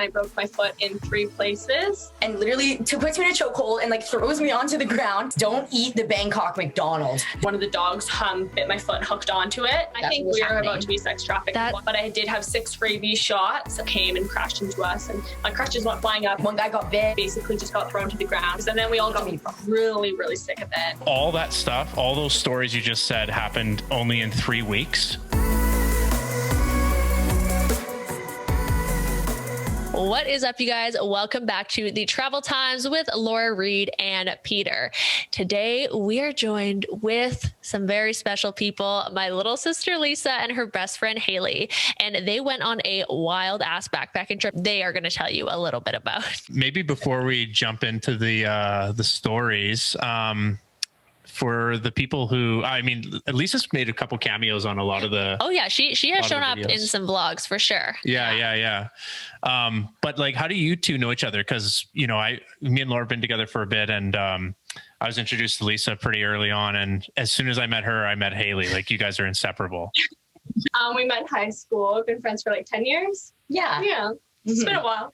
and I broke my foot in 3 places. And literally puts me in a chokehold and like throws me onto the ground. Don't eat the Bangkok McDonald's. One of the dogs bit my foot and hooked onto it. I think we were about to be sex trafficked, but I did have 6 rabies shots that came and crashed into us, and my crutches went flying up. One guy got bit, basically just got thrown to the ground, and then we all got really, really sick of it. All that stuff, all those stories you just said happened only in 3 weeks. What is up, you guys? Welcome back to the Travel Times with Laura, Reid, and Peter. Today, we are joined with some very special people, my little sister, Lisa, and her best friend, Hailey. And they went on a wild-ass backpacking trip they are going to tell you a little bit about. Maybe before we jump into the stories, for the people who, I mean, Lisa's made a couple cameos on a lot of the. Oh yeah, she has shown up in some vlogs for sure. Yeah. But like, how do you two know each other? Because me and Laura have been together for a bit, and I was introduced to Lisa pretty early on, and as soon as I met her, I met Hailey. Like, you guys are inseparable. We met in high school. We've been friends for like 10 years. Yeah. It's been a while.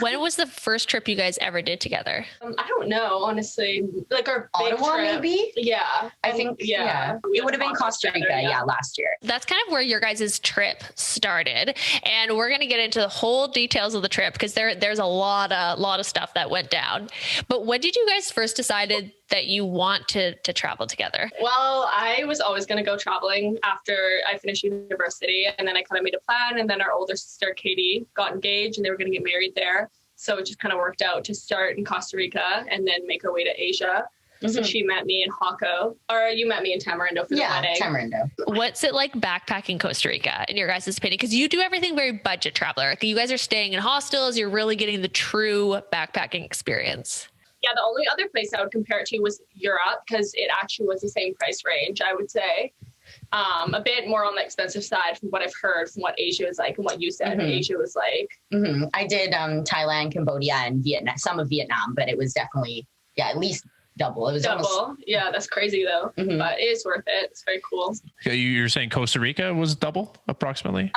When was the first trip you guys ever did together? I don't know, honestly. Like our big Ottawa, trip. maybe? Yeah. I think, yeah. It would have been Costa Rica, last year. That's kind of where your guys' trip started. And we're going to get into the whole details of the trip because there's a lot of stuff that went down. But when did you guys first decided that you want to travel together? Well, I was always going to go traveling after I finished university, and then I kind of made a plan, and then our older sister, Katie, got engaged and they were going to get married there. So it just kind of worked out to start in Costa Rica and then make our way to Asia. So she met me in Hako, or you met me in Tamarindo for the wedding. Yeah, Tamarindo. What's it like backpacking Costa Rica in your guys' opinion? Because you do everything very budget traveler. Like, you guys are staying in hostels. You're really getting the true backpacking experience. Yeah, the only other place I would compare it to was Europe, because it actually was the same price range, I would say. A bit more on the expensive side from what I've heard from what Asia is like and what you said Asia was like. I did Thailand, Cambodia, and Vietnam, some of Vietnam, but it was definitely, at least double. It was double. Yeah, that's crazy though, but it is worth it. It's very cool. You're saying Costa Rica was double approximately?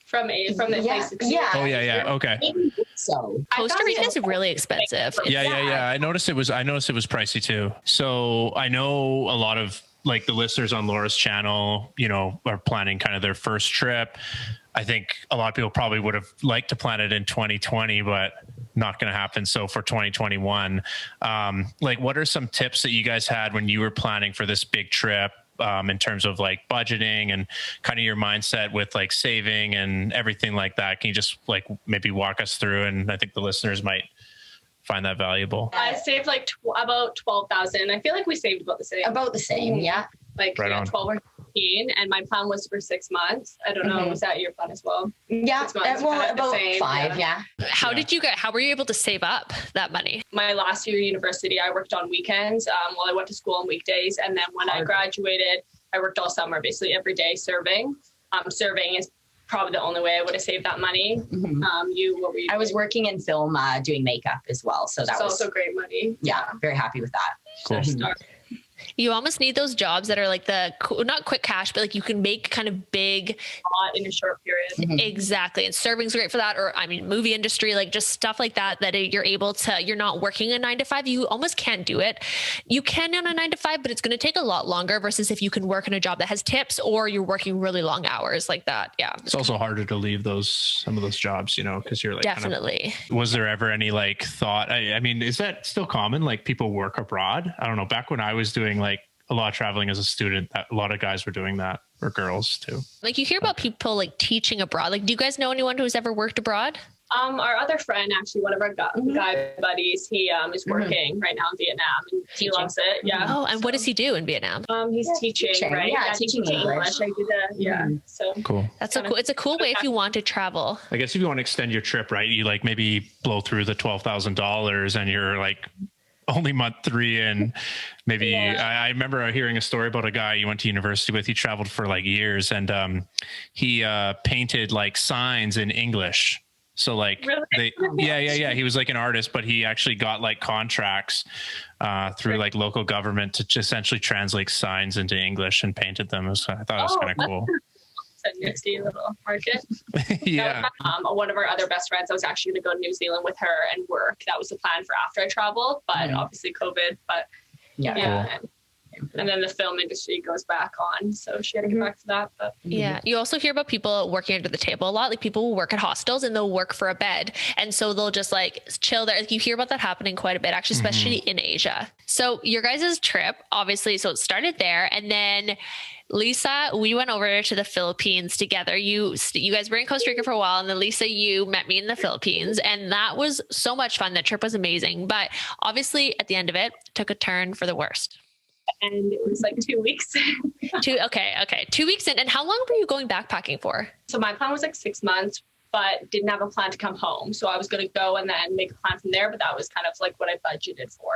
From the place. Yeah. Oh yeah. Okay. So Costa Rica is really expensive. Yeah. I noticed it was pricey too. So I know a lot of like the listeners on Laura's channel, are planning kind of their first trip. I think a lot of people probably would have liked to plan it in 2020, but not going to happen. So for 2021, like, what are some tips that you guys had when you were planning for this big trip? In terms of like budgeting and kind of your mindset with like saving and everything like that. Can you just like maybe walk us through? And I think the listeners might find that valuable. I saved like about 12,000. I feel like we saved about the same. About the same, yeah. Like right 12 or 15. And my plan was for 6 months. I don't know. Was that your plan as well? Yeah. 6 months. Well, about 5, yeah. How were you able to save up that money? My last year of university, I worked on weekends while I went to school on weekdays. And then when I graduated, I worked all summer, basically every day serving. Serving is probably the only way I would have saved that money. What were you doing? I was working in film, doing makeup as well. So that was also great money. Yeah, very happy with that. Cool. You almost need those jobs that are like not quick cash, but like you can make kind of big a lot in a short period. Exactly. And serving's great for that. Or movie industry, like just stuff like that you're able to, you're not working a 9 to 5. You almost can't do it. You can on a 9 to 5, but it's going to take a lot longer versus if you can work in a job that has tips or you're working really long hours like that. Yeah. It's also harder to leave some of those jobs, because you're like, definitely. Was there ever any like thought? I mean, is that still common? Like people work abroad? I don't know. Back when I was doing like a lot of traveling as a student, a lot of guys were doing that, or girls too. Like you hear about people like teaching abroad. Like, do you guys know anyone who's ever worked abroad? Our other friend, actually, one of our guy buddies, he is working right now in Vietnam, and he loves it. Yeah. Oh, and what does he do in Vietnam? He's teaching, right? Yeah, teaching English. So cool. It's a cool way if you want to travel. I guess if you want to extend your trip, right? You like maybe blow through the $12,000 and you're like only month 3 and maybe I remember hearing a story about a guy you went to university with. He traveled for like years and he painted like signs in English. So like he was like an artist, but he actually got like contracts through like local government to essentially translate signs into English and painted them. I thought it was kind of cool. a nifty little market. Yeah. One of our other best friends, I was actually going to go to New Zealand with her and work. That was the plan for after I traveled, but obviously COVID. But yeah. Cool. And then the film industry goes back on, so she had to get back to that. But yeah, you also hear about people working under the table a lot. Like people will work at hostels and they'll work for a bed, and so they'll just like chill there. Like you hear about that happening quite a bit, actually, especially in Asia. So your guys' trip, obviously, so it started there, and then Lisa, we went over to the Philippines together. You guys were in Costa Rica for a while, and then Lisa, you met me in the Philippines, and that was so much fun. That trip was amazing, but obviously at the end of it, took a turn for the worst. And it was like 2 weeks. 2 weeks in. And how long were you going backpacking for? So my plan was like 6 months, but didn't have a plan to come home. So I was going to go and then make a plan from there. But that was kind of like what I budgeted for.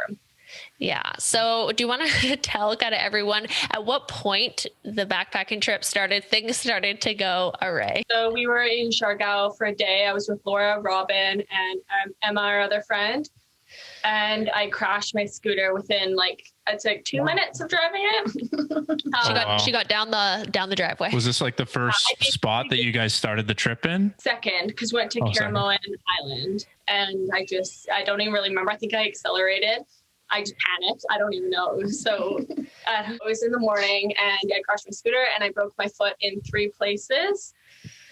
Yeah. So do you want to tell kind of everyone at what point the backpacking trip started, things started to go awry? So we were in Siargao for a day. I was with Laura, Robin, and Emma, our other friend. And I crashed my scooter within I'd say 2 minutes of driving it. She got down the driveway. Was this like the first spot that you guys started the trip in? Second, because we went to Karamoan Island, and I don't even really remember. I think I accelerated. I just panicked. I don't even know. So it was in the morning, and I crashed my scooter, and I broke my foot in 3 places.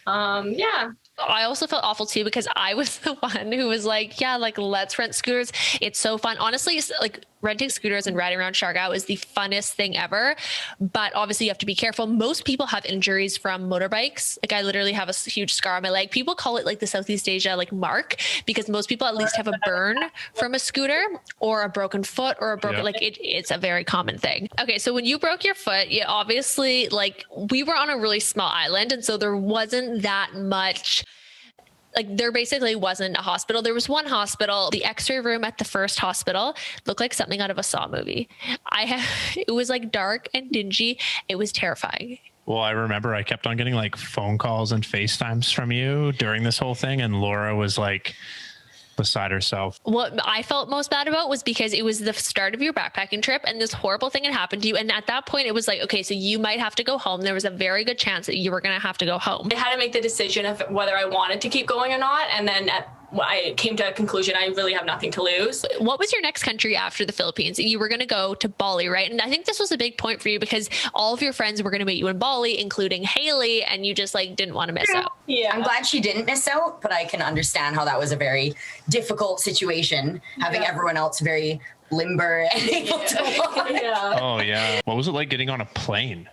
Yeah. I also felt awful too, because I was the one who was like, yeah, like let's rent scooters. It's so fun. Honestly, like renting scooters and riding around Siargao is the funnest thing ever. But obviously you have to be careful. Most people have injuries from motorbikes. Like I literally have a huge scar on my leg. People call it like the Southeast Asia, like mark, because most people at least have a burn from a scooter or a broken foot or a broken, it's a very common thing. Okay. So when you broke your foot, you obviously we were on a really small island. And so there wasn't that much. There basically wasn't a hospital. There was one hospital. The X-ray room at the first hospital looked like something out of a Saw movie. It was dark and dingy. It was terrifying. Well, I remember I kept on getting phone calls and FaceTimes from you during this whole thing. And Laura was beside herself. What I felt most bad about was because it was the start of your backpacking trip and this horrible thing had happened to you. And at that point it was okay, so you might have to go home. There was a very good chance that you were going to have to go home. I had to make the decision of whether I wanted to keep going or not. And then I came to a conclusion, I really have nothing to lose. What was your next country after the Philippines? You were going to go to Bali, right? And I think this was a big point for you because all of your friends were going to meet you in Bali, including Hailey, and you just didn't want to miss out. Yeah. I'm glad she didn't miss out, but I can understand how that was a very difficult situation, having everyone else very limber and able to walk. Oh, yeah. What was it like getting on a plane?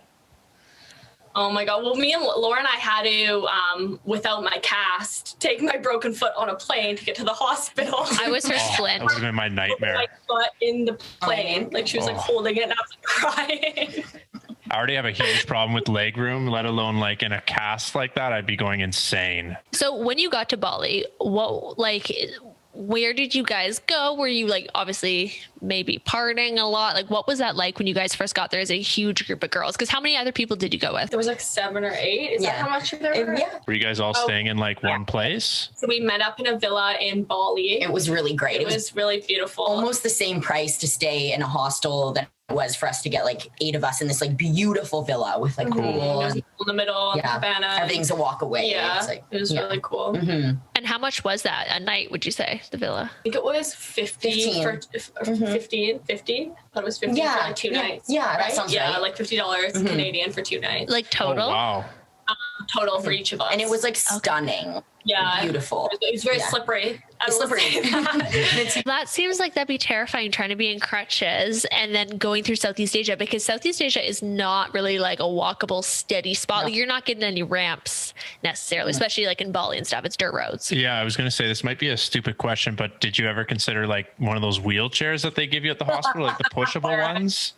Oh my God. Well, me and Laura and I had to, without my cast, take my broken foot on a plane to get to the hospital. I was her splint. That would have been my nightmare. My foot in the plane. She was holding it and I was crying. I already have a huge problem with leg room, let alone in a cast like that. I'd be going insane. So when you got to Bali, where did you guys go? Were you obviously maybe partying a lot? What was that like when you guys first got there as a huge group of girls? Because how many other people did you go with? There was 7 or 8. Is that how much there were? Yeah. Were you guys all staying in one place? So we met up in a villa in Bali. It was really great. It was really beautiful. Almost the same price to stay in a hostel that it was for us to get 8 of us in this beautiful villa with pool in the middle, cabana. Everything's a walk away. Yeah, it was really cool. Mm-hmm. And how much was that a night, would you say, the villa? I think it was 50 for 50. But it was 50 for 2 nights. Yeah, right? that sounds right. $50 Canadian for 2 nights. Total? Oh, wow. Total for each of us. And it was stunning. Yeah. Beautiful. It was very slippery. It's slippery. That seems like that'd be terrifying, trying to be in crutches and then going through Southeast Asia, because Southeast Asia is not really a walkable, steady spot. No. You're not getting any ramps necessarily, especially in Bali and stuff. It's dirt roads. Yeah, I was going to say this might be a stupid question, but did you ever consider one of those wheelchairs that they give you at the hospital, the pushable ones?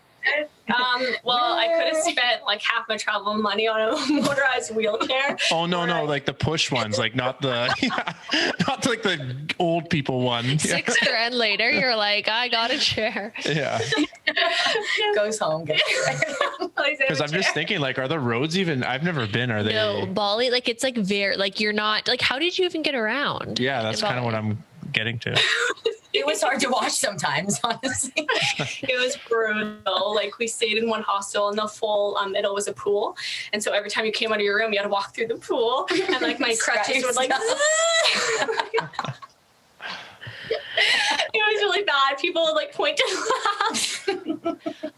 Well, I could have spent half my travel money on a motorized wheelchair. Oh no, the push ones, not the not the old people one. $6,000 later, you're like, I got a chair. Yeah. Goes home. Because I'm just thinking, are the roads even? I've never been. Are they? No, Bali, it's very you're not how did you even get around? Yeah, that's kind of what I'm getting to. It It was hard to watch sometimes, honestly. It was brutal. Like we stayed in one hostel and the full middle was a pool. And so every time you came out of your room, you had to walk through the pool. And like my crutches would like, it was really bad. People would like point to laugh.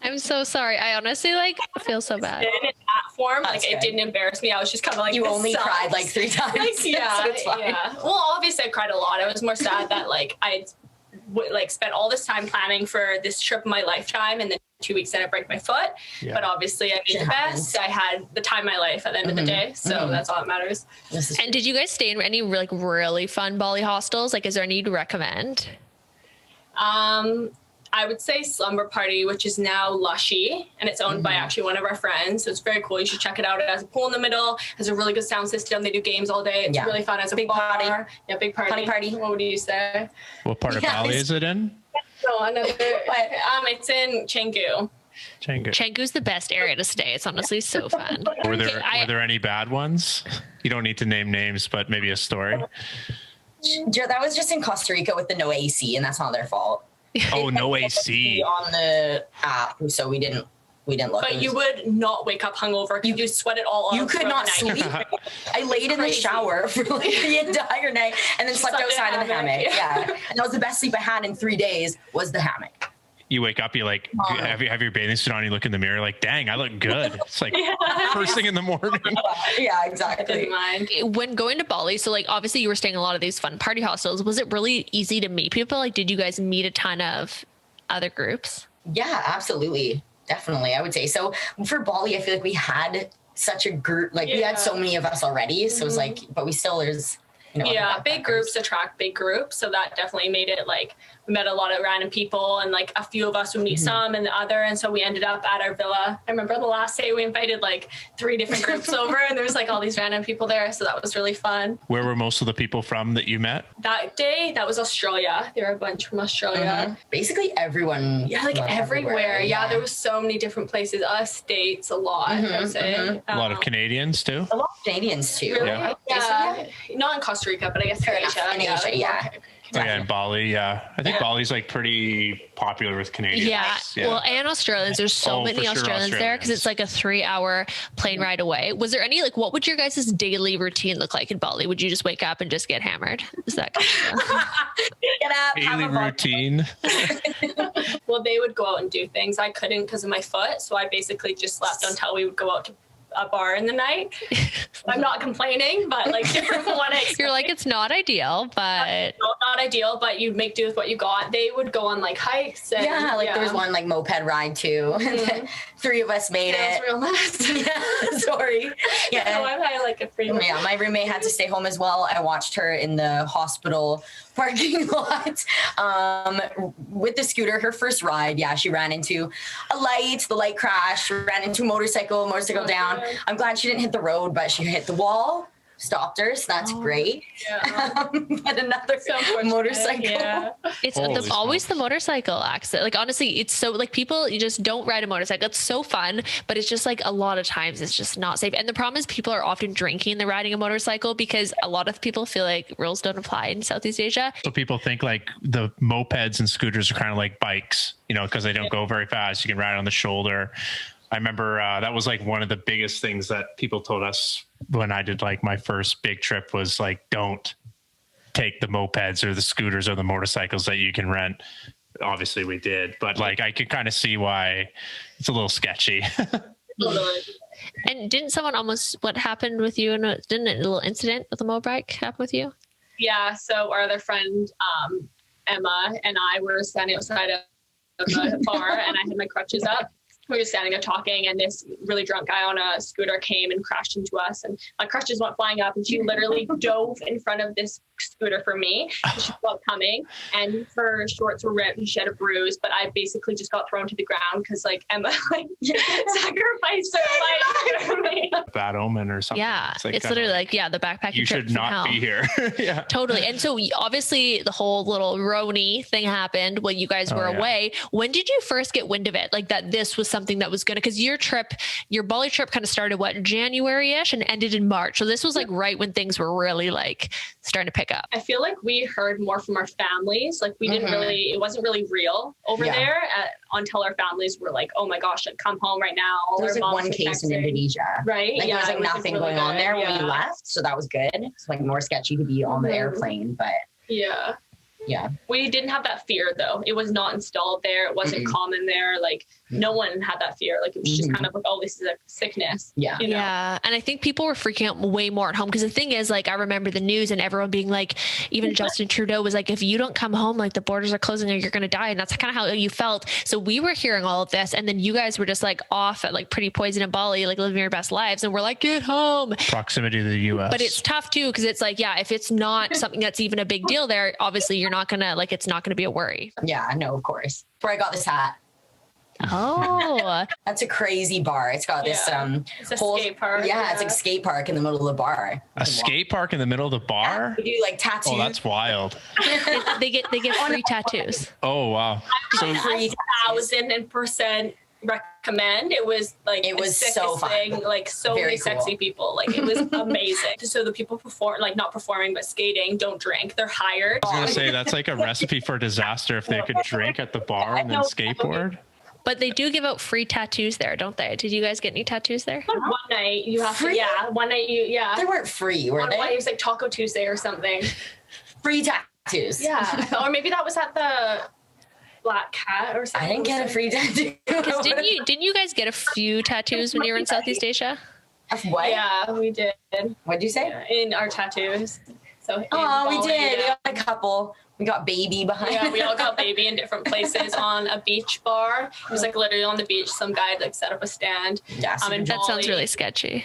I'm so sorry. I honestly like feel so bad. In that form, like it didn't embarrass me. I was just kind of like, you only cried like 3 times. Like, yeah. Well, obviously I cried a lot. I was more sad that like I like spent all this time planning for this trip of my lifetime, and then 2 weeks then I break my foot. Yeah. But obviously I made the best. I had the time of my life at the end of the day. So that's all that matters. And did you guys stay in any like really fun Bali hostels? Like, is there any you'd recommend? I would say Slumber Party, which is now Lushy, and it's owned by actually one of our friends. So it's very cool. You should check it out. It has a pool in the middle, has a really good sound system. They do games all day. It's really fun. As a big party. Yeah, big party. Honey party. What would you say? What part of Bali is it in? So another, it's in Canggu. Canggu's the best area to stay. It's honestly so fun. Were there any bad ones? You don't need to name names, but maybe a story. That was just in Costa Rica with the no AC, and that's not their fault. Oh, no AC on the app, so we didn't look. But you would not wake up hungover. You sweat it all off. You could not sleep. I laid in the shower for like the entire night and then slept outside in the hammock. Yeah. And that was the best sleep I had in 3 days was the hammock. You wake up, you like have your bathing suit on, you look in the mirror like, dang, I look good. It's like first thing in the morning. Yeah, exactly. When going to Bali, so like obviously you were staying in a lot of these fun party hostels. Was it really easy to meet people? Like, did you guys meet a ton of other groups? Yeah, absolutely. Definitely. I would say so. For Bali, I feel like we had such a group, like we had so many of us already. So it's like, but there's, big groups attract big groups. So that definitely made it like, we met a lot of random people, and like a few of us would meet some and the other. And so we ended up at our villa. I remember the last day we invited like 3 different groups over, and there was like all these random people there. So that was really fun. Where were most of the people from that you met? That day, that was Australia. There were a bunch from Australia. Basically everyone. Yeah, like everywhere. Yeah, there was so many different places. Us, States, a lot, I would say. A lot of Canadians too? A lot of Canadians too. Really? Yeah. Not in Costa Rica, but I guess in Asia. In Asia, yeah. Oh, yeah, in Bali, yeah. I think Bali's like pretty popular with Canadians. Yeah. Well, and Australians. There's so many Australians there because it's like a 3-hour plane ride away. Was there any, like, what would your guys' daily routine look like in Bali? Would you just wake up and just get hammered? Is that kind of get up, daily routine? Well, they would go out and do things. I couldn't because of my foot. So I basically just slept until we would go out to a bar in the night. I'm not complaining, but like different from what I expected. You're like, it's not ideal, but not ideal, but you make do with what you got. They would go on like hikes. And, there was one like moped ride too. And 3 of us made it. Real nice. Yeah, sorry. Yeah, no, I like it pretty much. Yeah, my roommate had to stay home as well. I watched her in the hospital parking lot with the scooter. Her first ride, she ran into a light. The light crashed. Ran into a motorcycle down. I'm glad she didn't hit the road, but she hit the wall. Stopped her, so that's great. Yeah. But another motorcycle. Yeah. It's always the motorcycle accident. Like honestly, it's so like people, you just don't ride a motorcycle. It's so fun, but it's just like a lot of times it's just not safe. And the problem is people are often drinking and riding a motorcycle because a lot of people feel like rules don't apply in Southeast Asia. So people think like the mopeds and scooters are kind of like bikes, because they don't go very fast. You can ride on the shoulder. I remember that was like one of the biggest things that people told us when I did like my first big trip was like, don't take the mopeds or the scooters or the motorcycles that you can rent. Obviously we did, but like, I could kind of see why it's a little sketchy. And didn't someone what happened with you? And didn't a little incident with a motorbike happen with you? Yeah. So our other friend, Emma, and I were standing outside of a bar and I had my crutches up. We were standing there talking, and this really drunk guy on a scooter came and crashed into us, and my crutches went flying up, and she literally dove in front of this scooter for me. She felt coming, and her shorts were ripped, and she had a bruise, but I basically just got thrown to the ground because like Emma sacrificed her life for me. Bad omen or something. Yeah, it's literally like the backpacking. You should not be here. Yeah, totally. And so obviously the whole little Roni thing happened when you guys were away. When did you first get wind of it? Like that this was something that was going to, because your Bali trip kind of started January-ish and ended in March. So this was like right when things were really like starting to pick up. I feel like we heard more from our families. Like we didn't really, it wasn't really real over there until our families were like, oh my gosh, like come home right now. There was like one case in Indonesia. Right. Like there was like nothing really going on there when we left. So that was good. It's like more sketchy to be on the airplane, but yeah. We didn't have that fear though. It was not installed there. It wasn't common there. Like no one had that fear. Like it was just kind of like, oh, this is a sickness. Yeah. You know? Yeah. And I think people were freaking out way more at home. Cause the thing is like, I remember the news and everyone being like, even Justin Trudeau was like, if you don't come home, like the borders are closing and you're going to die. And that's kind of how you felt. So we were hearing all of this. And then you guys were just like off at like Pretty Poison in Bali, like living your best lives. And we're like, get home. Proximity to the US. But it's tough too. Cause it's like, if it's not something that's even a big deal there, obviously you're not going to like, it's not going to be a worry. Yeah, no, of course. Where I got this hat. Oh, that's a crazy bar. It's got this it's a skate park. Yeah, it's like a skate park in the middle of the bar. A skate park in the middle of the bar? We do like tattoos. Oh, that's wild. they get free tattoos. Oh wow. So 1,000% recommend. It was like it was so fun. Thing, like so Very many sexy people. Like it was amazing. So the people not performing but skating don't drink. They're hired. I was gonna say that's like a recipe for disaster if they could drink at the bar and then skateboard. But they do give out free tattoos there, don't they? Did you guys get any tattoos there? One night you have free? to, one night They weren't free, were they? It was like Taco Tuesday or something. Free tattoos. Yeah. Or maybe that was at the Black Cat or something. I didn't get a free tattoo. Because didn't you guys get a few tattoos when you were in Southeast Asia? What? Yeah, we did. What'd you say? In our tattoos. So we did. We got a couple. We got baby behind. Yeah, we all got baby in different places on a beach bar. It was like literally on the beach. Some guy like set up a stand. Yeah, that sounds really sketchy.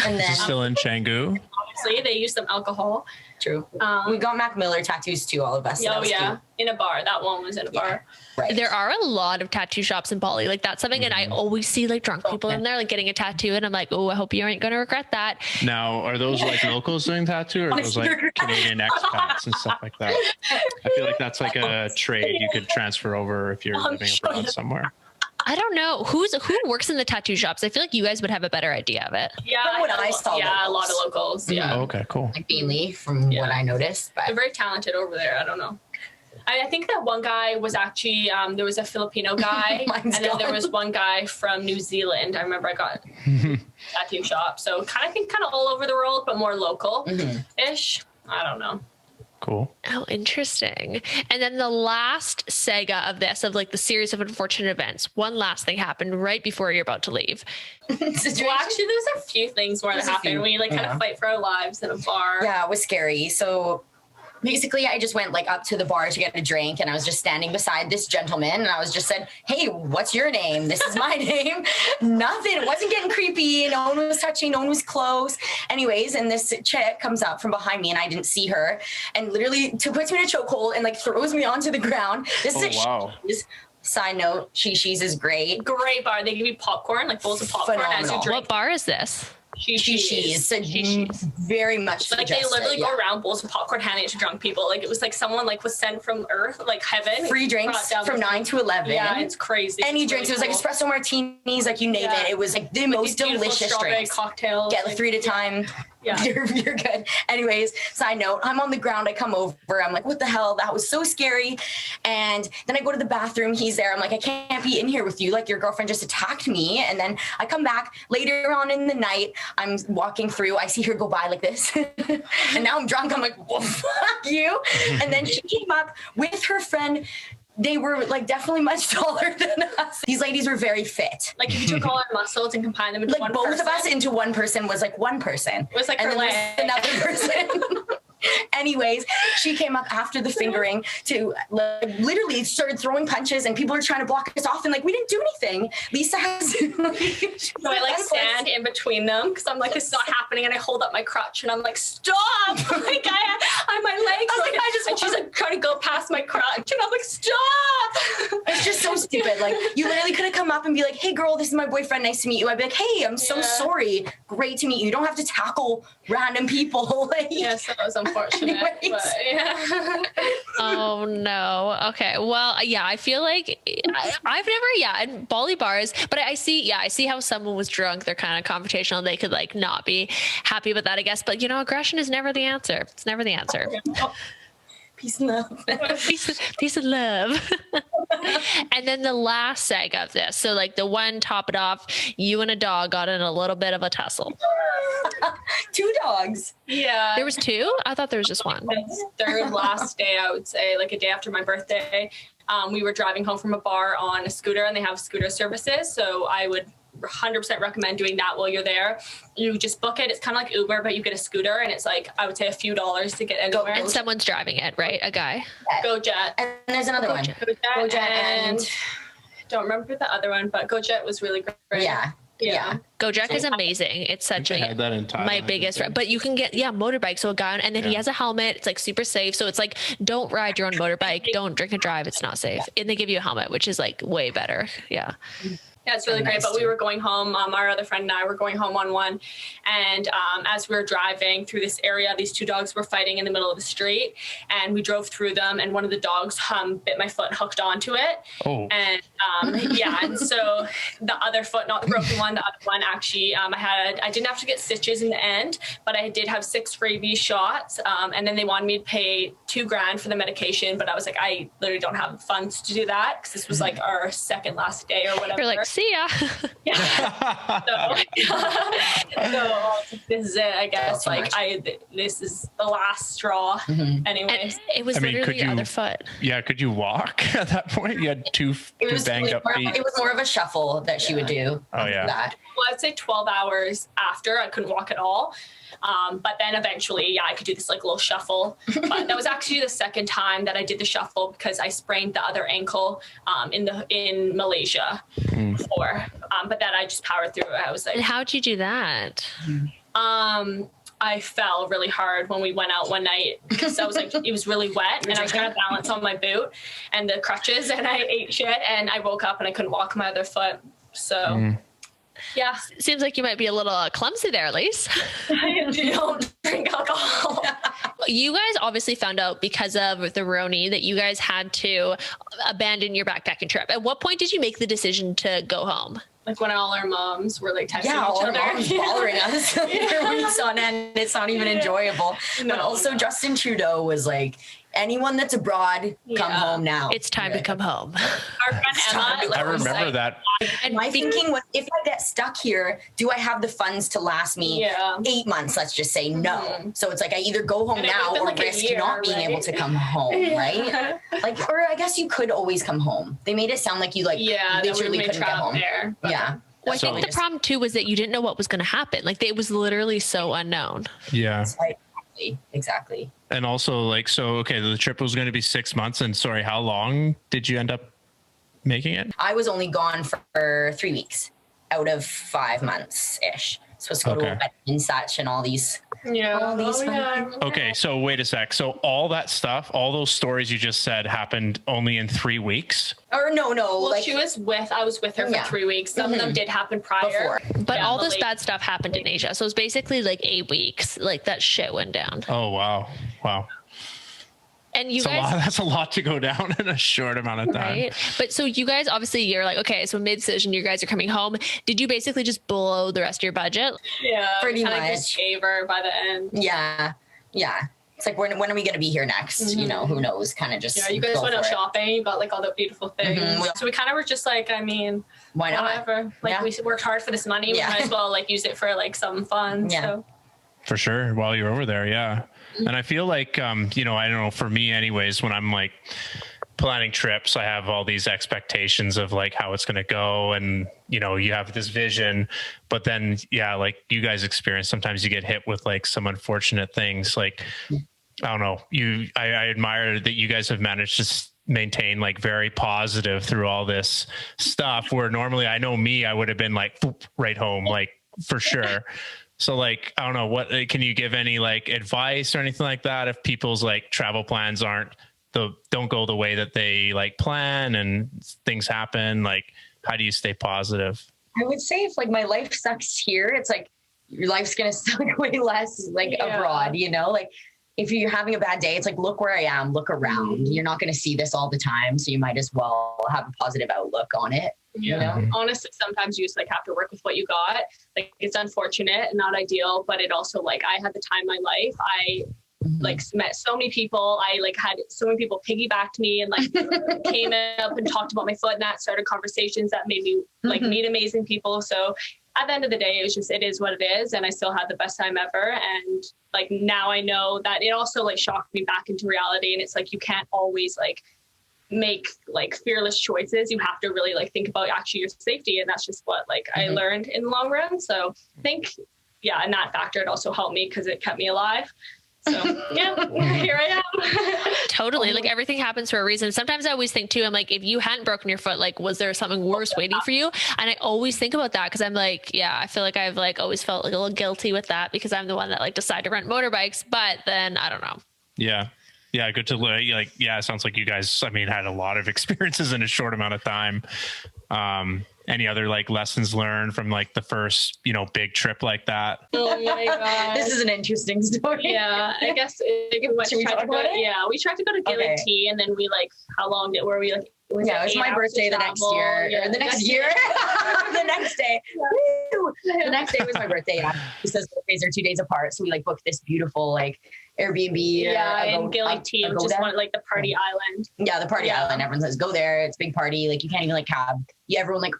And then still in Canggu. Obviously, they used some alcohol. True. We got Mac Miller tattoos too, all of us. Oh yeah, in a bar. That one was in a bar. Right. There are a lot of tattoo shops in Bali. Like that's something, and I always see like drunk people in there like getting a tattoo, and I'm like, oh, I hope you aren't going to regret that. Now, are those like locals doing tattoo, or are those like Canadian expats and stuff like that? I feel like that's like a trade you could transfer over if you're living abroad somewhere. I don't know who works in the tattoo shops. I feel like you guys would have a better idea of it. Yeah, I saw a lot of locals. Yeah. Oh, okay, cool. Like mainly from what I noticed, but they're very talented over there. I don't know. I think that one guy was actually there was a Filipino guy, and then there was one guy from New Zealand. I remember I got tattoo shop. So kind of all over the world, but more local ish. I don't know. Cool. Oh, interesting. And then the last saga of this, of like the series of unfortunate events, one last thing happened right before you're about to leave. Well, actually, there's a few things more that happened. We like kind of fight for our lives in a bar. Yeah, it was scary. So basically I just went like up to the bar to get a drink, and I was just standing beside this gentleman, and I was just said, hey, what's your name? This is my name. Nothing. It wasn't getting creepy. No one was touching. No one was close. Anyways, and this chick comes up from behind me, and I didn't see her, and literally puts me in a chokehold and like throws me onto the ground. This is wow. Side note, Shishi's is great. Great bar. They give you popcorn, like bowls of popcorn as you drink. What bar is this? Shishi's. Very much like they literally go around bowls of popcorn handing it to drunk people. Like it was like someone like was sent from earth, like heaven. Free drinks from 9 to 11. Yeah, it's crazy. Any drinks. It was like espresso martinis, like you name it. It was like the most delicious drinks. Cocktails. Get like 3 at a time. Yeah. You're good. Anyways, side note, I'm on the ground. I come over. I'm like, what the hell? That was so scary. And then I go to the bathroom. He's there. I'm like, I can't be in here with you. Like your girlfriend just attacked me. And then I come back later on in the night. I'm walking through. I see her go by like this. And now I'm drunk. I'm like, well, fuck you. And then she came up with her friend. They were like definitely much taller than us. These ladies were very fit. Like if you took all our muscles and combined them into like one both person. of us into one person was like one person. It was like and her then leg. Another person. Anyways, she came up after the fingering to like literally started throwing punches, and people are trying to block us off, and like we didn't do anything. Lisa has so I like stand in between them because I'm like, it's not happening, and I hold up my crutch and I'm like, stop. Like I my legs and she's like trying to go past my crutch, and I'm like, stop. It's just so stupid. Like you literally could have come up and be like, hey girl, this is my boyfriend, nice to meet you. I'd be like, hey, I'm so sorry, great to meet you. You don't have to tackle random people. Like yes, that was unfortunate. But, yeah. Oh Oh no. Okay. Well, yeah, I feel like I've never, in Bali bars, but I see how someone was drunk. They're kind of confrontational. They could like not be happy with that, I guess. But aggression is never the answer. It's never the answer. Peace and love. Peace and love. And then the last seg of this. So like the one, top it off, you and a dog got in a little bit of a tussle. 2 dogs. Yeah. There was 2? I thought there was just 1. Third last day, I would say, like a day after my birthday. We were driving home from a bar on a scooter, and they have scooter services. So I would 100% recommend doing that while you're there. You just book it. It's kind of like Uber, but you get a scooter, and it's like, I would say, a few dollars to get anywhere. And someone's driving it, right? A guy. Gojek. And there's another one. Gojek and don't remember the other one, but Gojek was really great. Yeah. Gojek is amazing. It's such my biggest, but you can get, motorbike. So a guy, and then he has a helmet. It's like super safe. So it's like, don't ride your own motorbike. Don't drink and drive. It's not safe. And they give you a helmet, which is like way better. Yeah. Yeah, it's really great. But we were going home. Our other friend and I were going home on one. And as we were driving through this area, these 2 dogs were fighting in the middle of the street. And we drove through them. And one of the dogs bit my foot, hooked onto it. Oh. And and so the other foot, not the broken one, the other one actually, I didn't have to get stitches in the end, but I did have 6 rabies shots. And then they wanted me to pay $2,000 for the medication. But I was like, I literally don't have funds to do that, because this was like our second last day or whatever. You're like, see ya. Yeah. So this is it, I guess. This is the last straw. Anyways, and it was literally your other foot. Yeah. Could you walk at that point? You had two banged up feet. It was more of a shuffle that she would do. Oh yeah. Well, I'd say 12 hours after I couldn't walk at all. But then eventually, I could do this like little shuffle. But that was actually the second time that I did the shuffle, because I sprained the other ankle in Malaysia before. But then I just powered through it. I was like, and how'd you do that? I fell really hard when we went out one night, because I was like, it was really wet, and I was trying to balance on my boot and the crutches, and I ate shit, and I woke up and I couldn't walk my other foot. So. Yeah. Seems like you might be a little clumsy there, at least. I don't drink alcohol. You guys obviously found out because of the Roni that you guys had to abandon your backpacking trip. At what point did you make the decision to go home? Like when all our moms were like texting each other. All our moms bothering us for weeks on end. It's not even enjoyable. But also Justin Trudeau was like, anyone that's abroad, come home now. It's time to come home. Our friend Emma, I remember that. And my thinking was, if I get stuck here, do I have the funds to last me 8 months? Let's just say no. So it's like I either go home now or risk not being able to come home, right? Like, or I guess you could always come home. They made it sound like you literally couldn't get home. There, yeah. Well, I think the problem too was that you didn't know what was going to happen. Like it was literally so unknown. Yeah. Exactly. And also the trip was going to be 6 months, and sorry, how long did you end up making it? I was only gone for 3 weeks out of 5 months ish. Supposed to go to a wedding and such and all these. Okay, so wait a sec. So all that stuff, all those stories you just said happened only in 3 weeks? Or no. Well, I was with her for 3 weeks. Some of them did happen prior. But all this bad stuff happened in Asia. So it was basically like 8 weeks. Like that shit went down. Oh, wow. And you guys, that's a lot to go down in a short amount of time. Right? But so you guys, obviously you're like, okay, so mid-decision, you guys are coming home. Did you basically just blow the rest of your budget? Yeah. Pretty much. Just gave her by the end. Yeah. It's like, when are we going to be here next? Who knows? Kind of just. Yeah, you guys went out shopping. You got like all the beautiful things. So we kind of were just like, why not? Whatever. Like we worked hard for this money. We might as well like use it for like some fun. Yeah. So. For sure. While you're over there. Yeah. And I feel like, I don't know, for me anyways, when I'm like planning trips, I have all these expectations of like how it's going to go. And, you have this vision, but then, like you guys experience, sometimes you get hit with like some unfortunate things. Like, I don't know, I admire that you guys have managed to maintain like very positive through all this stuff, where normally I would have been like right home, like for sure. So like, I don't know, what can you give any like advice or anything like that if people's like travel plans don't go the way that they like plan and things happen? Like, how do you stay positive? I would say if like my life sucks here, it's like your life's going to suck way less like abroad, like if you're having a bad day, it's like, look where I am, look around. You're not going to see this all the time. So you might as well have a positive outlook on it. Yeah. You know? Honestly, sometimes you just like have to work with what you got. Like it's unfortunate and not ideal, but it also like I had the time of my life. I like met so many people. I like had so many people piggybacked me and like came up and talked about my foot, and that started conversations that made me like meet amazing people. So at the end of the day, it is what it is. And I still had the best time ever. And like, now I know that it also like shocked me back into reality. And it's like, you can't always like make like fearless choices. You have to really like think about actually your safety. And that's just what like I learned in the long run. So I think, yeah, and that factor, it also helped me because it kept me alive. So yeah, here I am. Totally. Like everything happens for a reason. Sometimes I always think too, I'm like, if you hadn't broken your foot, like, was there something worse waiting for you? And I always think about that because I'm like, yeah, I feel like I've like always felt like a little guilty with that because I'm the one that like decided to rent motorbikes, but then I don't know. Yeah. Yeah. Good to like, yeah, it sounds like you guys, I mean, had a lot of experiences in a short amount of time. Any other like lessons learned from like the first, you know, big trip like that? Oh my god, this is an interesting story. Yeah, I guess we tried to go to Gojek, and then we like, how long were we like? It was my birthday the next year. Yeah, the next year. The next day. Woo! The next day was my birthday. Yeah, because birthdays are 2 days apart, so we like booked this beautiful like Airbnb. Yeah, in Gojek, which is one like the party island. Yeah, the party island. Everyone says go there. It's a big party. Like you can't even like cab. Yeah, everyone like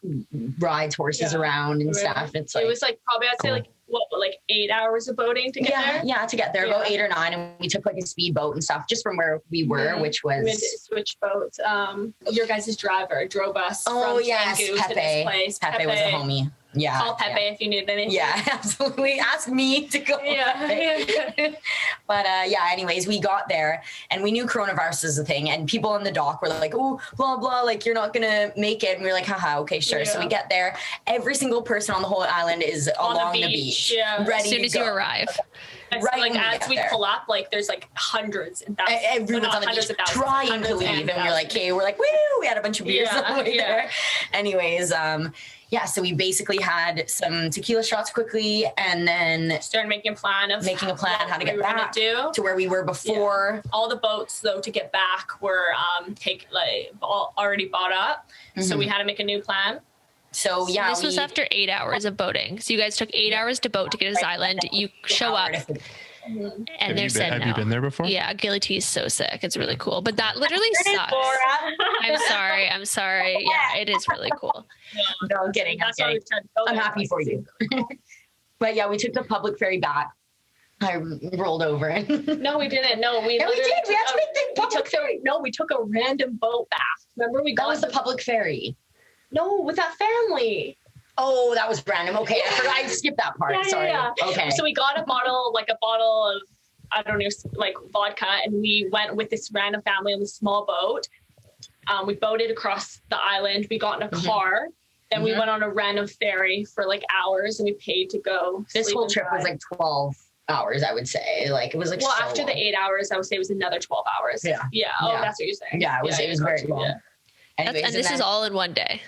rides horses around and stuff. It's like, it was like probably I'd say like what, like 8 hours of boating to get there. Yeah, to get there, about 8 or 9, and we took like a speedboat and stuff just from where we were, which was we had to switch boats. Your guys' driver drove us. Oh from yes, Canggu Pepe. To this place. Pepe was a homie. Yeah. Call Pepe if you need anything. Yeah, absolutely. Ask me to go. Yeah. But yeah, anyways, we got there and we knew coronavirus is a thing, and people on the dock were like, oh, blah, blah, like you're not going to make it. And we were like, haha, okay, sure. Yeah. So we get there. Every single person on the whole island is along the beach. Yeah. Ready as soon as you arrive. Right, like as we pull up, like there's like hundreds and thousands. Everyone's on the beach trying to leave, and we're like, okay, we're like, woo! We had a bunch of beers on the way there. Anyways, yeah, so we basically had some tequila shots quickly, and then started making a plan how to get back to where we were before. Yeah. All the boats though to get back were already bought up, so we had to make a new plan. So yeah, this was after 8 hours of boating. So you guys took 8 hours to boat to get to this island. You show up, and they said no. Have you been there before? Yeah, LauraReidYT is so sick. It's really cool, but that literally sucks. I'm sorry. Yeah, it is really cool. No, I'm kidding. I'm happy for you. But yeah, we took the public ferry back. I rolled over it. No, we didn't. No, we did. We had to make the public ferry. No, we took a random boat back. Remember, that was the public ferry. No, with that family. Oh, that was random. Okay, I forgot. I skipped that part. Yeah, sorry. Yeah. Okay. So we got a bottle of, I don't know, like vodka, and we went with this random family on this small boat. We boated across the island. We got in a car. Then we went on a random ferry for like hours, and we paid to go. This whole trip was like 12 hours, I would say. Like it was like after the 8 hours, I would say it was another 12 hours. Yeah. Yeah. Oh, that's what you're saying. Yeah, it was very long. Yeah. Anyways, and this is all in one day.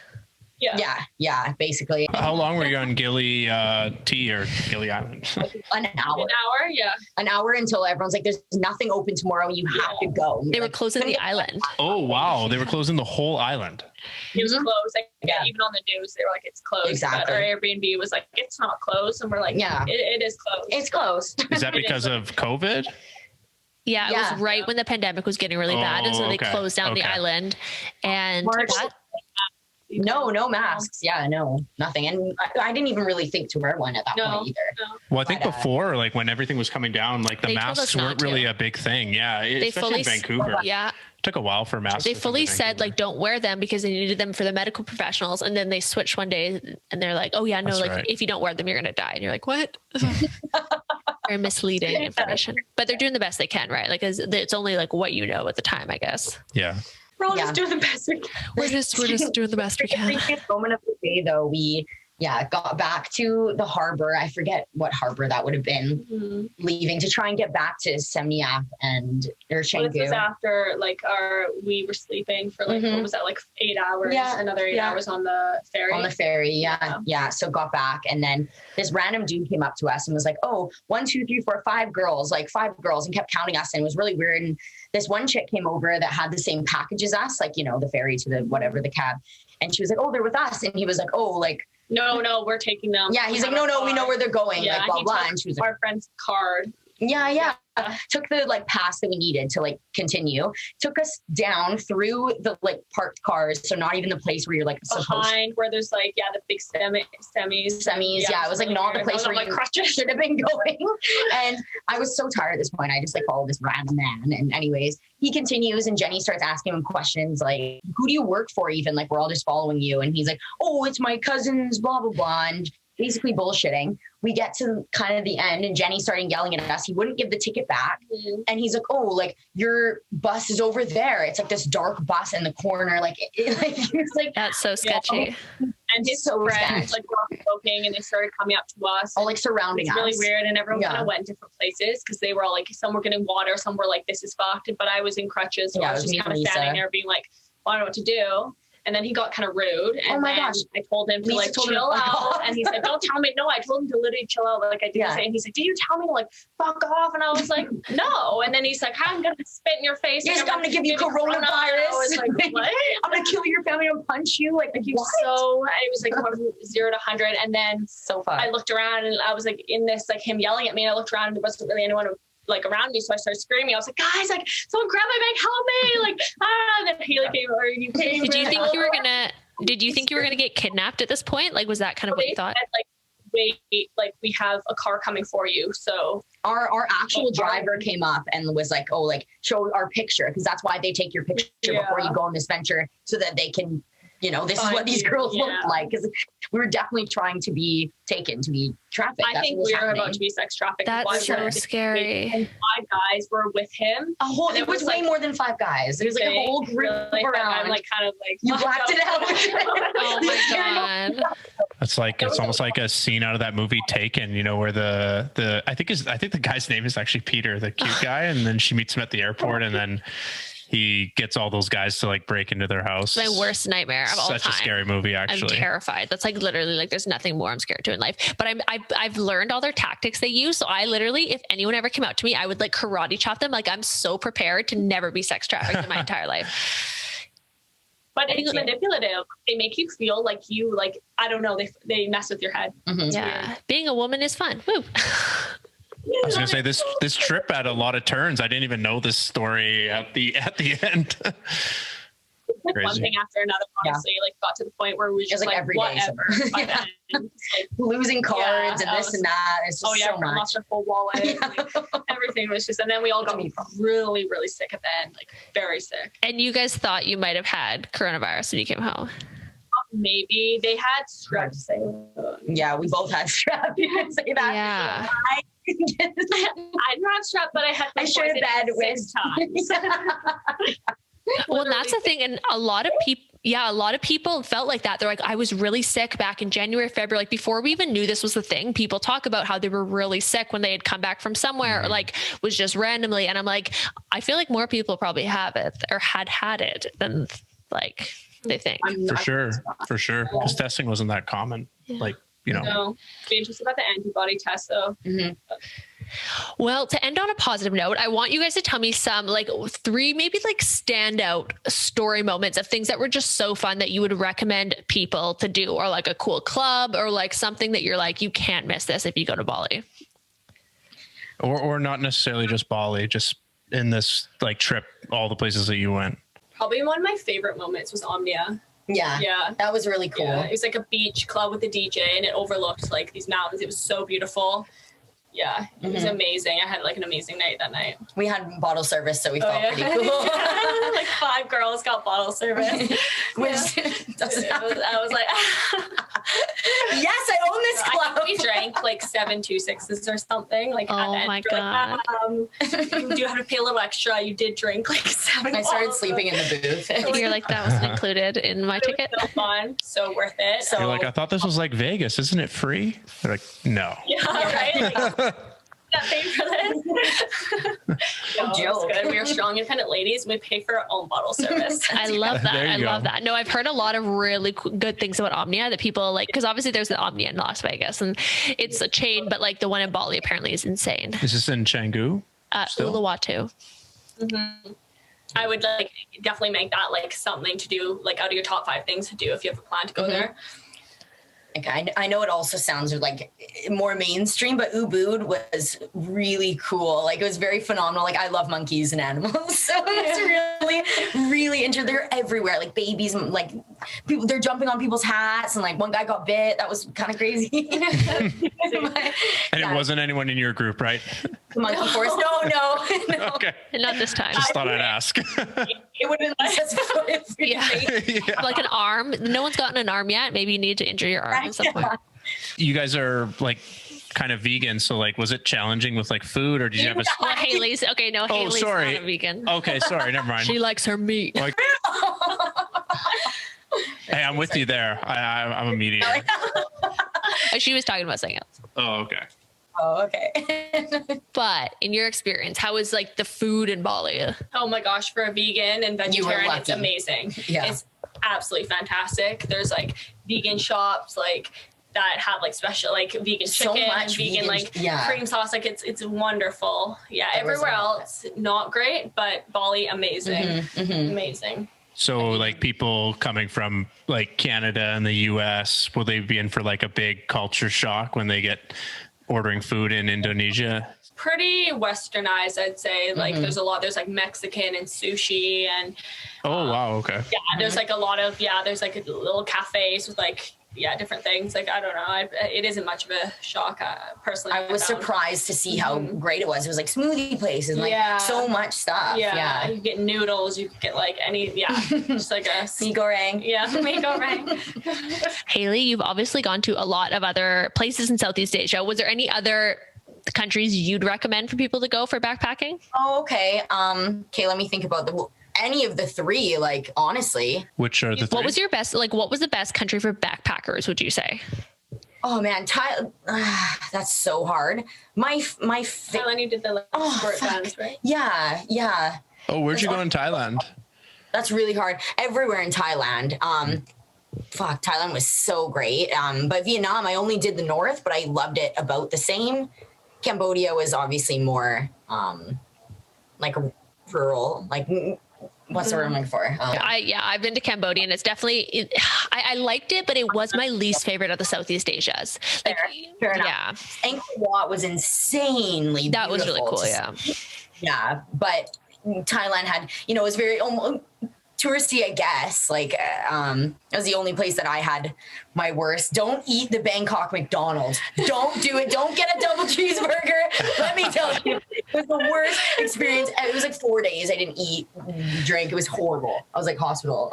Yeah, basically. How long were you on Gili T or Gili Island? An hour, yeah. An hour until everyone's like, there's nothing open tomorrow. You have to go. They were closing the island. Oh, wow. They were closing the whole island. It was closed. Like, even on the news, they were like, it's closed. Exactly. But our Airbnb was like, it's not closed. And we're like, it is closed. It's closed. Is that because of COVID? Yeah, it was right when the pandemic was getting really bad. And so they closed down the island. And no masks. Yeah, no, nothing. And I didn't even really think to wear one at that point either. No. Well, I think before, like when everything was coming down, like the masks weren't really a big thing. Yeah, especially in Vancouver. Yeah. It took a while for masks. They fully said like, don't wear them because they needed them for the medical professionals. And then they switched one day and they're like, oh yeah, no, if you don't wear them, you're going to die. And you're like, what? Very misleading information, but they're doing the best they can, right? Like it's only like what you know at the time, I guess. Yeah. We're all just doing the best we can. We're just doing the best we can. The moment of the day, though, we got back to the harbor. I forget what harbor that would have been, leaving to try and get back to Seminyak and Canggu. This was after like we were sleeping for like, what was that, like 8 hours, another 8 hours on the ferry. On the ferry, yeah. So got back, and then this random dude came up to us and was like, oh, 1, 2, 3, 4, 5 girls, like 5 girls, and kept counting us, and it was really weird. And this one chick came over that had the same package as us, like, you know, the ferry to the whatever, the cab. And she was like, oh, they're with us. And he was like, oh, like, no, we're taking them. Yeah, he's like, no, we know where they're going. Yeah, like, blah, blah. And she was like, our friend's card. Yeah. Took the like pass that we needed to like continue. Took us down through the like parked cars. So not even the place where you're like behind where there's like, the big semis. Yeah, it was like not the place where you should have been going. And I was so tired at this point. I just like followed this random man. And anyways, he continues and Jenny starts asking him questions like, who do you work for even? Like, we're all just following you. And he's like, oh, it's my cousin's blah, blah, blah. And basically bullshitting. We get to kind of the end and Jenny started yelling at us. He wouldn't give the ticket back. And he's like, oh, like your bus is over there. It's like this dark bus in the corner. Like, he was like, that's so sketchy. Yeah. And his friends like were smoking and they started coming up to us. All like surrounding us. Really weird. And everyone kind of went in different places because they were all like, some were getting water, some were like, this is fucked. But I was in crutches. So I was just kind of standing there being like, I don't know what to do. And then he got kind of rude. And my gosh. I told him to like chill out. And he said, don't tell me. No, I told him to literally chill out. Like I didn't say. And he's like, did you tell me to like fuck off? And I was like, no. And then he's like, I'm going to spit in your face. Yes, I'm going to give you coronavirus. I was like, what? I'm going to kill your family and punch you. Like he was so, I was like 0 to 100. And then so fun. I looked around and I was like in this, like him yelling at me. And I looked around and there wasn't really anyone like around me, so I started screaming. I was like, guys, like someone grab my bag, help me, like and then he like came over. Did you think you were gonna get kidnapped at this point? Like, was that kind of what you thought? Said, like, wait, like we have a car coming for you. So our actual driver came up and was like, oh, like show our picture, because that's why they take your picture before you go on this venture, so that they can, you know, this is what these girls look like. Because we were definitely trying to be taken to be trafficked. I think we were about to be sex trafficked. That's so scary. And 5 guys were with him. It was way more than 5 guys. There was like a whole group around. I'm like kind of like you blacked it out. Oh my god. It's like it's almost like a scene out of that movie Taken, you know, where the I think the guy's name is actually Peter, the cute guy, and then she meets him at the airport, and then he gets all those guys to like break into their house. My worst nightmare of all time. Such a scary movie, actually. I'm terrified. That's like literally like there's nothing more I'm scared to in life. But I've learned all their tactics they use. So I literally, if anyone ever came out to me, I would like karate chop them. Like I'm so prepared to never be sex trafficked in my entire life. But it's manipulative. They make you feel like you like, I don't know, they mess with your head. Mm-hmm. Yeah. Being a woman is fun. Woo. I was gonna say this trip had a lot of turns. I didn't even know this story at the end. One thing after another, honestly, like got to the point where we just like every whatever. Then, losing cards and this and that. It's just so much. Lost our full wallet. Like, everything was just, and then we all got really, really sick at the end, like very sick. And you guys thought you might have had coronavirus when you came home. Maybe they had strep. Yeah, we both had strep. You can say that. Yeah. I'm not strep, but I shared bed with 6 times. Well, that's the thing. And a lot of people felt like that. They're like, I was really sick back in January, February, like before we even knew this was the thing. People talk about how they were really sick when they had come back from somewhere, or like was just randomly. And I'm like, I feel like more people probably have it or had it than like they think. For sure. Because testing wasn't that common. Yeah. Like, you know. No. Be interested about the antibody test though. Mm-hmm. Well, to end on a positive note, I want you guys to tell me some like 3 maybe like standout story moments of things that were just so fun that you would recommend people to do, or like a cool club, or like something that you're like, you can't miss this if you go to Bali. Or not necessarily just Bali, just in this like trip, all the places that you went. Probably one of my favorite moments was Omnia. Yeah. That was really cool. Yeah, it was like a beach club with a DJ and it overlooked like these mountains. It was so beautiful. Yeah, it was amazing. I had like an amazing night that night. We had bottle service, so we felt pretty cool. Like 5 girls got bottle service. I was like, Yes, I own this I club. think we drank like 7 2-6s or something. Like, at the Oh end, my we're God. like, you do have to pay a little extra. You did drink like 7. I started bottles. sleeping in the booth. You're like, that wasn't included in my It ticket. was so fun, so worth it. So- You're like, I thought this was like Vegas. Isn't it free? They're like, no. Yeah, right. Like, that pay for this. No, it was good. We were strong, independent ladies. We pay for our own bottle service. I love that. There you I go. love that. No, I've heard a lot of really good things about Omnia that people like, because obviously there's the Omnia in Las Vegas and it's a chain, but like the one in Bali apparently is insane. Is this in Canggu? Still? Uluwatu. I would like definitely make that like something to do, like out of your top 5 things to do if you have a plan to go there. Like, I know it also sounds like more mainstream, but Ubud was really cool. Like, it was very phenomenal. Like, I love monkeys and animals. So it's really, really interesting. They're everywhere. Like, babies, like, people, they're jumping on people's hats. And, like, one guy got bit. That was kind of crazy. And it wasn't anyone in your group, right? The monkey forest. No. Okay. Not this time. Just thought I'd ask. It would have been Lisa's foot if we Yeah. Yeah. Like an arm. No one's gotten an arm yet. Maybe you need to injure your arm at some point. You guys are like kind of vegan. So like, was it challenging with like food or did you have a... Well, Haley's okay. No, Haley's sorry. not a vegan. Okay. Sorry. Never mind. She likes her meat. Like, hey, I'm with you there. I'm a mediator. She was talking about something else. Oh, okay. Oh, okay. But in your experience, how was like the food in Bali? Oh my gosh, for a vegan and You were vegetarian, it's lucky. amazing. Yeah. It's absolutely fantastic. There's like vegan shops like that have like special like vegan So chicken, much vegan vegan- like yeah. cream sauce. Like it's wonderful. Yeah, There was everywhere a lot. else not great, but Bali amazing, amazing. So like people coming from like Canada and the US, will they be in for like a big culture shock when they get ordering food in Indonesia? Pretty westernized, I'd say. Like there's like Mexican and sushi and Oh, wow. Okay. yeah, there's like a lot of there's like little cafes with like different things. Like I don't know, it isn't much of a shock personally. I was found. surprised to see how great it was. It was like smoothie places, like Yeah. so much stuff. Yeah, you get noodles, you could get like any just like a Mee goreng. mee goreng. Hailey, you've obviously gone to a lot of other places in Southeast Asia. Was there any other countries you'd recommend for people to go for backpacking? Oh, okay. Okay, let me think about any of the 3, like, honestly. Which are the What was your best, like, what was the best country for backpackers, would you say? Oh man, that's so hard. Thailand, you did the like, squirt guns, right? Yeah. Oh, where'd you go in Thailand? That's really hard. Everywhere in Thailand. Thailand was so great. But Vietnam, I only did the north, but I loved it about the same. Cambodia was obviously more like rural, like what's the word I'm looking for? I've been to Cambodia and it's definitely, I liked it, but it was my least favorite of the Southeast Asias. Like, Fair enough. yeah, Angkor Wat was insanely that was really beautiful cool. to Yeah. see. Yeah, but Thailand had, it was very almost touristy, I guess. Like, it was the only place that I had my worst. Don't eat the Bangkok McDonald's. Don't do it. Don't get a double cheeseburger. Let me tell you, it was the worst experience. It was like 4 days. I didn't eat, drink. It was horrible. I was like hospital.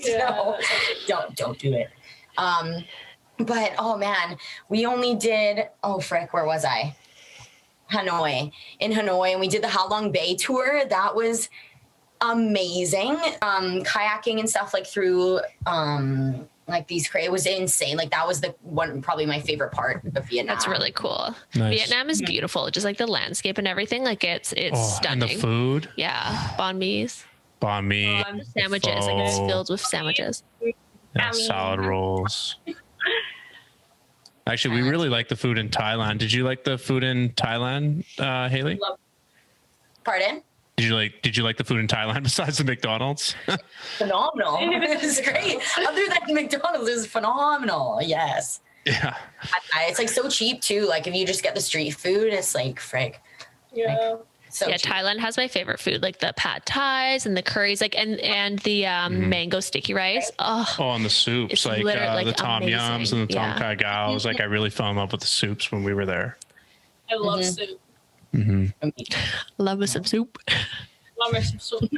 So, don't do it. But oh man, we only did, where was I? Hanoi. In Hanoi, and we did the Ha Long Bay tour. That was amazing. Kayaking and stuff like through like these it was insane. Like that was the one, probably my favorite part of Vietnam. That's really cool. Nice. Vietnam is beautiful. Just like the landscape and everything. Like it's And stunning. the food, Yeah. Banh mi's. banh mi, Sandwiches. Like it's pho, filled with sandwiches. salad rolls. Actually, we really like the food in Thailand. Did you like the food in Thailand, Hailey? Pardon? Did you like the food in Thailand besides the McDonald's? Phenomenal. It was great. Other than McDonald's, it was phenomenal. Yes. Yeah. It's like so cheap too. Like if you just get the street food, it's like frick. Yeah. So Yeah, cheap. Thailand has my favorite food, like the pad thais and the curries, like and the mango sticky rice. Oh, Oh, and the soups, It's like, literally, the like, tom yums amazing. and the tom Yeah. kai gaos. Like I really fell in love with the soups when we were there. I love soup. love me some soup. Love me some soup.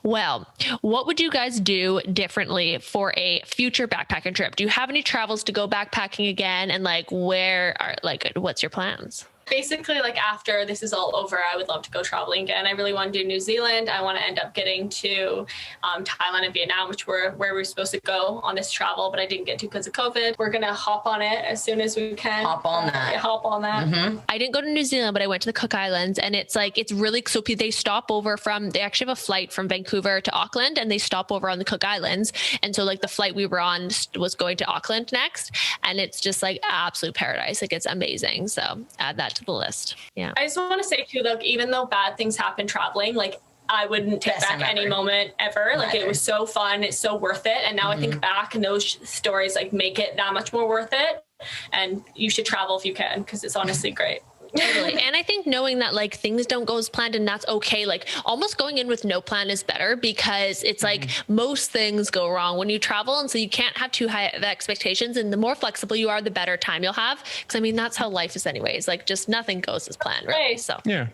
Well, what would you guys do differently for a future backpacking trip? Do you have any travels to go backpacking again? And like, what's your plans? Basically, like after this is all over, I would love to go traveling again. I really want to do New Zealand. I want to end up getting to Thailand and Vietnam, which were where we were supposed to go on this travel, but I didn't get to because of COVID. We're going to hop on it as soon as we can. Hop on that. Hop on that. Mm-hmm. I didn't go to New Zealand, but I went to the Cook Islands, and it's really, so they stop over they actually have a flight from Vancouver to Auckland, and they stop over on the Cook Islands. And so like the flight we were on was going to Auckland next, and it's just like absolute paradise. Like it's amazing. So add that to the list. Yeah. I just want to say too, look, even though bad things happen traveling, like I wouldn't take back any moment ever. Like it was so fun. It's so worth it. And now I think back and those stories like make it that much more worth it. And you should travel if you can, because it's honestly great. Totally. And I think knowing that like things don't go as planned and that's okay, like almost going in with no plan is better, because it's like most things go wrong when you travel. And so you can't have too high of expectations, and the more flexible you are, the better time you'll have. Cause I mean, that's how life is anyways, like just nothing goes as planned. Right. So yeah,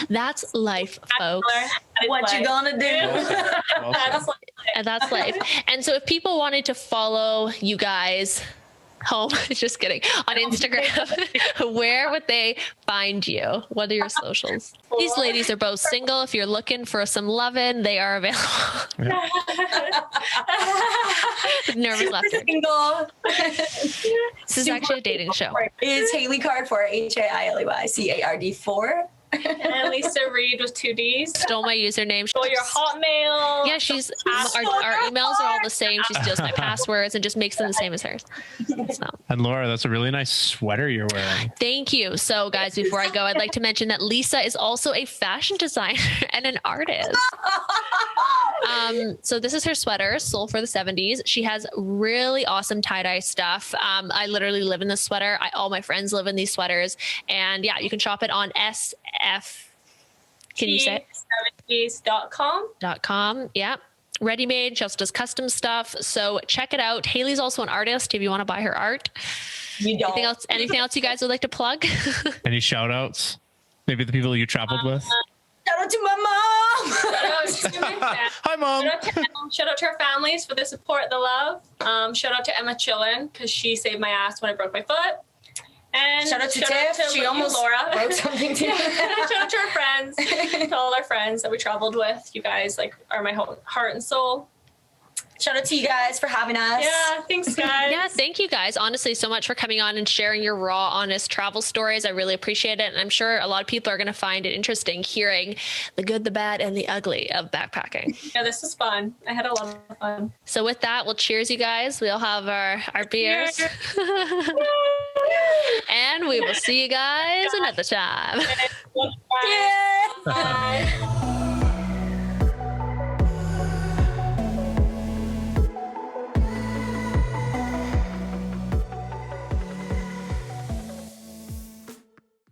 that's life, folks. What you gonna do? That's life. And so if people wanted to follow you guys home, just kidding, on Instagram, where would they find you? What are your socials? These ladies are both single. If you're looking for some loving, they are available. Yeah. Nervous laughter. Single. This is actually a dating show. Is Hailey Card for HAILEYCARD 4? And Lisa Reid with 2 Ds. Stole my username. Stole your Hotmail. Yeah, our emails are all the same. She steals my passwords and just makes them the same as hers. So. And Laura, that's a really nice sweater you're wearing. Thank you. So guys, before I go, I'd like to mention that Lisa is also a fashion designer and an artist. So this is her sweater, Soul for the 70s. She has really awesome tie-dye stuff. I literally live in this sweater. All my friends live in these sweaters. And yeah, you can shop it on Can you say .com. Yeah. Ready made. She also does custom stuff. So check it out. Hailey's also an artist if you want to buy her art. You don't. Anything else you guys would like to plug? Any shout outs? Maybe the people you traveled with? Shout out to my mom. Hi, Mom. Shout out to our families for the support, the love. Shout out to Emma Chillin, because she saved my ass when I broke my foot. And shout out to Tiff. She almost Laura. broke something too. Shout out to our friends, to all our friends that we traveled with. You guys are my whole heart and soul. Shout out to you guys for having us. Yeah, thanks guys. Yeah, thank you guys. Honestly, so much for coming on and sharing your raw, honest travel stories. I really appreciate it. And I'm sure a lot of people are going to find it interesting hearing the good, the bad, and the ugly of backpacking. Yeah, this was fun. I had a lot of fun. So with that, we'll cheers, you guys. We'll have our beers. And we will see you guys another time. Bye. Bye.